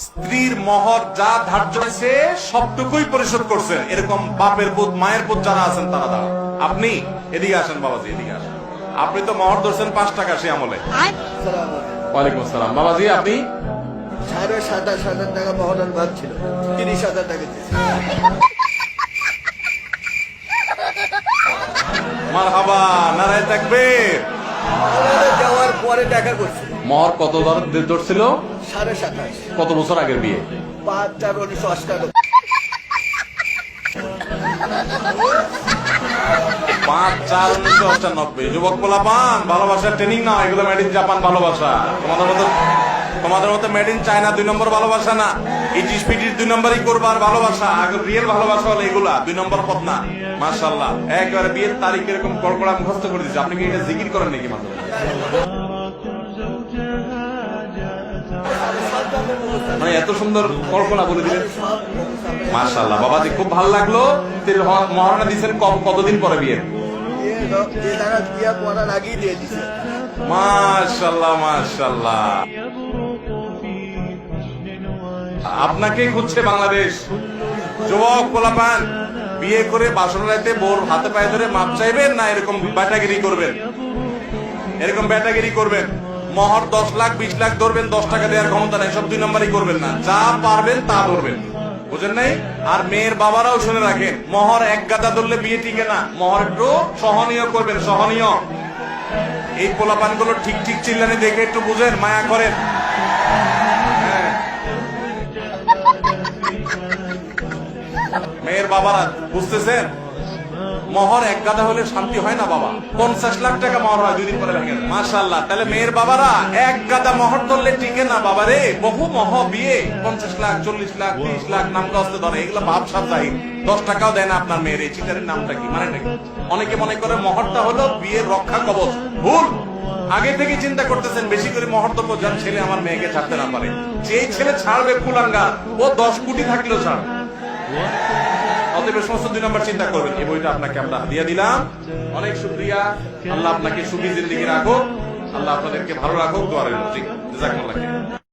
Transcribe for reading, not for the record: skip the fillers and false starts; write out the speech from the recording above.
স্ত্রীর মহর যা ধার্য হয়েছে সবটুকুই পরিশোধ করছেন, এরকম বাপের পুত মায়ের পুত যারা আছেন তারা দাঁড়ান। আপনি এদিকে আসেন বাবাজি, এদিকে আসেন। আপনি তো মহর ধরছেন 5 টাকা সে আমলে। ওয়ালাইকুম আসসালাম। বাবাজি আপনি 27,500 টাকা মহরণ ভাব ছিল, 30,000 টাকা দিয়েছে। মারহাবা, নারায়ে তাকবীর। দেওয়ার পরে দেখা করছে মহর কত ধরছিল? 27,500। কত বছর আগের বিয়ে? 5/4/1998। 5/4/1998। যুবক পোলাপান, ভালোবাসার ট্রেনিং নাও, এগুলো মেড ইন জাপান ভালোবাসা। তোমাদের মতো মেড ইন চায়না 2 নম্বর ভালোবাসা না। ইটিস পিটিস 2 নম্বরই করবার ভালোবাসা। আগে রিয়েল ভালোবাসা হলো এগুলা, 2 নম্বর পথ না। মাশাআল্লাহ, একবারে বিয়ের তারিখ এরকম কড়কড়া মুখস্থ করে দিচ্ছে। আপনি কি এটা জিকির করেন নাকি মাত্র? মানে এত সুন্দর কল্পনা বলে দিলেন, মাশাআল্লাহ। বাবাজি খুব ভালো লাগলো। মহারণা দিচ্ছেন কতদিন পরে বিয়ে? মাশাআল্লাহ মাশাআল্লাহ। আপনাকেই খুঁজছে বাংলাদেশ। যুবক পোলাপান, বিয়ে করে বাসর রাইতে বোর হাতে পায়ে ধরে মাপ চাইবেন না এরকম ব্যাটাগিরি করবেন? এরকম ব্যাটাগিরি করবেন। মহর 10 লাখ 20 লাখ ধরবেন, 10 টাকা দেওয়ার ক্ষমতা নেই, সব 2 নম্বরই করবেন না। যা পারবেন তা ধরবেন, বুঝেন নাই? আর মেয়ের বাবারাও শুনে রাখেন, মহর এক গাদা ধরলে বিয়ে টিকে না। মহর একটু সহনীয় করবেন, সহনীয়। এই পোলাপান গুলো ঠিক ঠিক চিল্লানি দেখে একটু বুঝেন, মায়া করেন। মেয়ের বাবারা বুঝতেছেন, মহর এক গাদা হলে শান্তি হয় না বাবা। 50 লাখ টাকা মহর হয়, 2 দিন পরে ভেঙে যায়। মাশাআল্লাহ। তাহলে মেয়ের বাবারা এক গাদা মহর ধরলে টিকে না বাবা রে। বহু মহ বিয়ে 50 লাখ 40 লাখ 30 লাখ নাম কষ্ট ধরে, এগুলো ভাবসাব জাহির। 10 টাকাও দেয় না আপনার মেয়ের। এই চিটারের নামটা কি মানে নাকি? অনেকে মনে করে মহরটা হলো বিয়ের রক্ষা কবচ। ভুল। আগে থেকে চিন্তা করতেছেন বেশি করে মহর দেবো যার ছেলে আমার মেয়েকে ছাড়তে না পারে। যেই ছেলে ছাড়বে কুলাঙ্গা, ও 10 কোটি থাকলেও ছাড়। অতএব সমস্ত 2 নম্বর চিন্তা করবেন। এই বইটা আপনাকে আমরা হাদিয়া দিলাম। অনেক শুকরিয়া। আল্লাহ আপনাকে সুখী জিন্দেগি রাখুক, আল্লাহ আপনাদেরকে ভালো রাখুক। দোয়া রইল। জি, জাযাকুমুল্লাহ খাইর।